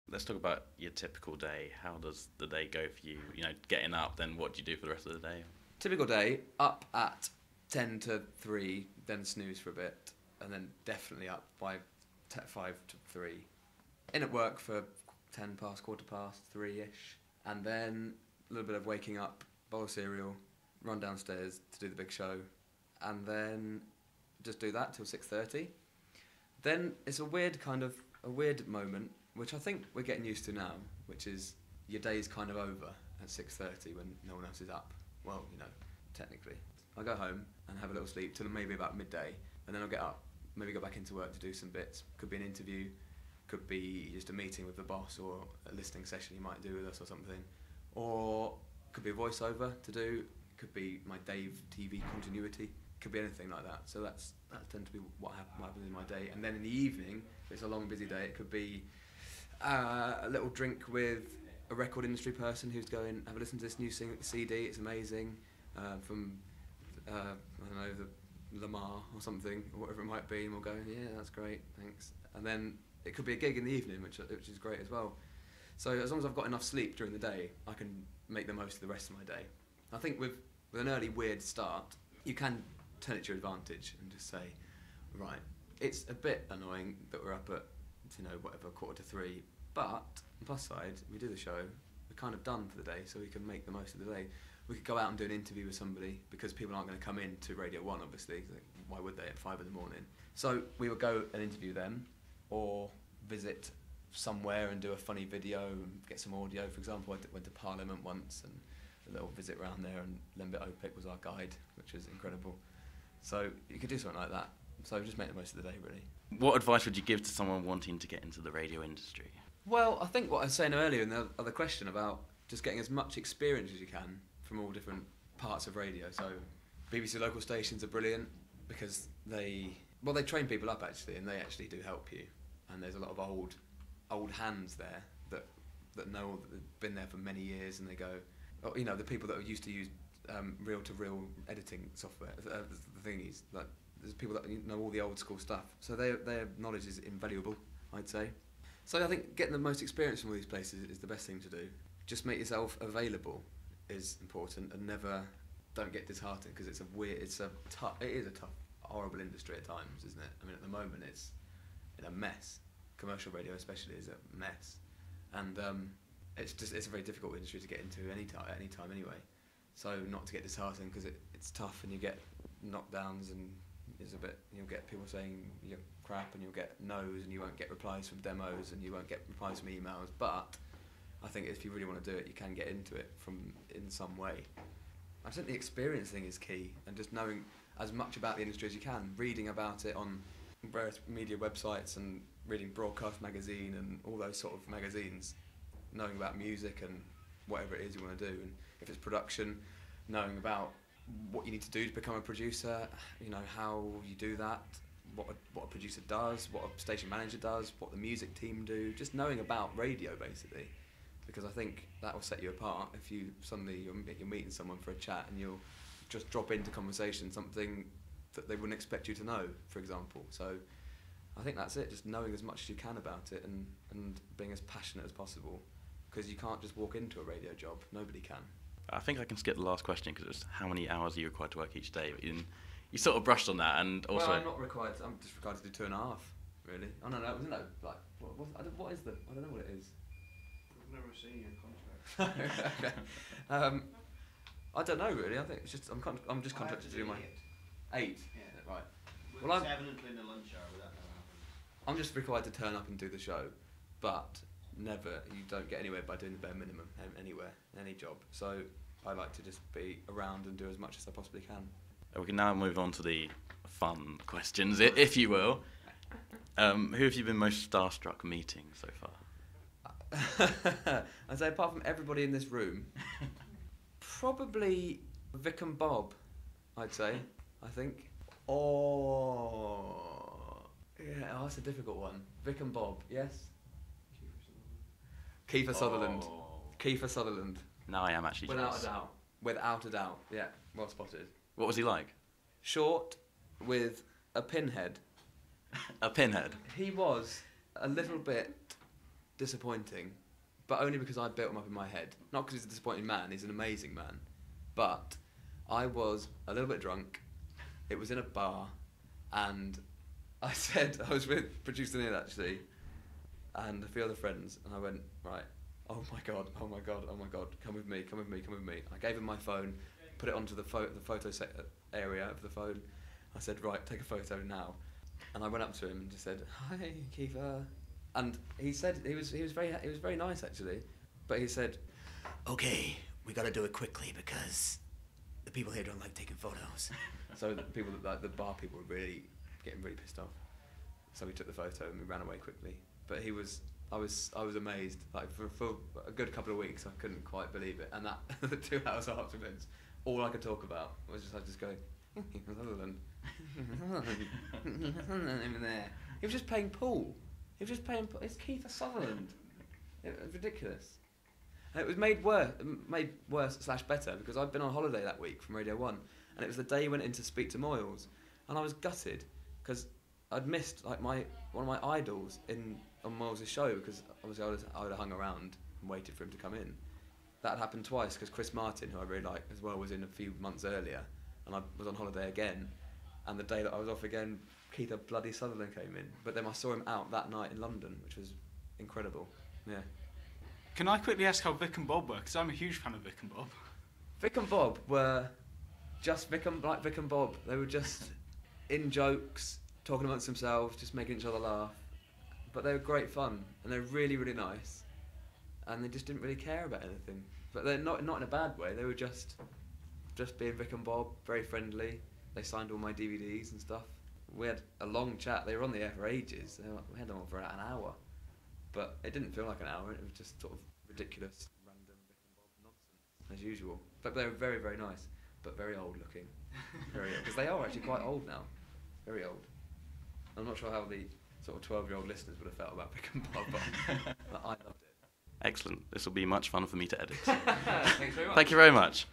Let's talk about your typical day. How does the day go for you? You know, getting up, then what do you do for the rest of the day? Typical day, up at 10 to 3, then snooze for a bit, and then definitely up by 5 to 3. In at work for 10 past, quarter past, 3-ish, and then a little bit of waking up, bowl of cereal, run downstairs to do the big show, and then just do that till 6:30. Then it's a weird moment, which I think we're getting used to now, which is your day's kind of over at 6:30 when no one else is up. Well, you know, technically. I go home and have a little sleep till maybe about midday, and then I'll get up, maybe go back into work to do some bits. Could be an interview, could be just a meeting with the boss or a listening session you might do with us or something. Or could be a voiceover to do, could be my Dave TV continuity, could be anything like that. So that tends to be what happens in my day. And then in the evening, if it's a long busy day, it could be a little drink with a record industry person who's going, have a listen to this new CD, it's amazing, from, I don't know, the Lamar or something, or whatever it might be, and we'll go, yeah, that's great, thanks. And then it could be a gig in the evening, which is great as well. So as long as I've got enough sleep during the day, I can make the most of the rest of my day. I think with an early weird start, you can turn it to your advantage and just say, right, it's a bit annoying that we're up at, you know, whatever, 2:45, but on the plus side, we do the show, we're kind of done for the day, so we can make the most of the day. We could go out and do an interview with somebody, because people aren't going to come in to Radio 1, obviously. Like, why would they at 5 in the morning? So we would go and interview them, or visit somewhere and do a funny video and get some audio. For example, I went to Parliament once and a little visit around there, and Lembit Opik was our guide, which was incredible. So you could do something like that. So just make the most of the day, really. What advice would you give to someone wanting to get into the radio industry? Well, I think what I was saying earlier in the other question about just getting as much experience as you can from all different parts of radio. So BBC local stations are brilliant because they train people up actually, and they actually do help you. And there's a lot of old hands there that know, that have been there for many years, and they go, you know, the people that are used to use reel-to-reel editing software, the thingies, like there's people that know all the old school stuff. So their knowledge is invaluable, I'd say. So I think getting the most experience from all these places is the best thing to do. Just make yourself available is important, and don't get disheartened, because it is a tough, horrible industry at times, isn't it? I mean, at the moment it's in a mess. Commercial radio especially is a mess, and it's a very difficult industry to get into any time anyway. So not to get disheartened, because it's tough, and you get knockdowns, and you'll get people saying you're crap, and you'll get no's, and you won't get replies from demos, and you won't get replies from emails. But I think if you really want to do it, you can get into it in some way. I think the experience thing is key, and just knowing as much about the industry as you can, reading about it on various media websites, and reading Broadcast Magazine and all those sort of magazines, knowing about music and whatever it is you want to do, and if it's production, knowing about what you need to do to become a producer, you know, how you do that, what a producer does, what a station manager does, what the music team do, just knowing about radio basically, because I think that will set you apart if you suddenly you're meeting someone for a chat and you'll just drop into conversation something that they wouldn't expect you to know, for example. So I think that's it, just knowing as much as you can about it, and being as passionate as possible, because you can't just walk into a radio job. Nobody can. I think I can skip the last question, because it's how many hours are you required to work each day? But you sort of brushed on that, and also... Well, I'm not required. I'm just required to do 2.5, really. Oh no, isn't that like what is the? I don't know what it is. I've never seen your contract. Okay. I don't know really. I think it's just I'm just contracted to do my 8. Yeah. Right. Well, Well, 7 including the lunch hour, but that never happens. I'm just required to turn up and do the show, but you don't get anywhere by doing the bare minimum anywhere, in any job. So I like to just be around and do as much as I possibly can. We can now move on to the fun questions, if you will. Who have you been most starstruck meeting so far? I'd say apart from everybody in this room, probably Vic and Bob, I'd say, I think. Oh, yeah, that's a difficult one. Vic and Bob, yes? Kiefer Sutherland. Oh. Kiefer Sutherland. Now I am actually jealous. Without a doubt, yeah, well spotted. What was he like? Short, with a pinhead. A pinhead? He was a little bit disappointing, but only because I built him up in my head. Not because he's a disappointing man, he's an amazing man. But I was a little bit drunk, it was in a bar, and I was with producer Neil actually, and a few other friends, and I went, right, oh my god, come with me. I gave him my phone, put it onto the photo area of the phone. I said, right, take a photo now. And I went up to him and just said, hi, Kiefer. And he said, he was very nice actually, but he said, okay, we got to do it quickly because the people here don't like taking photos. So the people, like the bar people, were getting really pissed off. So we took the photo and we ran away quickly. But I was amazed. Like for a good couple of weeks, I couldn't quite believe it. And that the 2 hours afterwards, all I could talk about was just going, Sutherland, over there. He was just playing pool. It's Kiefer Sutherland. It was ridiculous. And it was made worse / better because I'd been on holiday that week from Radio 1, and it was the day he went in to speak to Moyles, and I was gutted because I'd missed like one of my idols on Moyles' show, because obviously I would have hung around and waited for him to come in. That had happened twice because Chris Martin, who I really like as well, was in a few months earlier, and I was on holiday again, and the day that I was off again, Kiefer bloody Sutherland came in. But then I saw him out that night in London, which was incredible. Yeah. Can I quickly ask how Vic and Bob were? Because I'm a huge fan of Vic and Bob. Vic and Bob were just Vic and Bob. They were just in jokes, talking amongst themselves, just making each other laugh. But they were great fun, and they're really, really nice. And they just didn't really care about anything. But they're not in a bad way. They were just being Vic and Bob, very friendly. They signed all my DVDs and stuff. We had a long chat. They were on the air for ages. We had them on for about an hour. But it didn't feel like an hour. It was just sort of ridiculous, random Vic and Bob nonsense, as usual. But they were very, very nice, but very old looking. Very old. Because they are actually quite old now. Very old. I'm not sure how the sort of 12-year-old listeners would have felt about Vic and Bob, but I loved it. Excellent. This will be much fun for me to edit. Thanks very much. Thank you very much.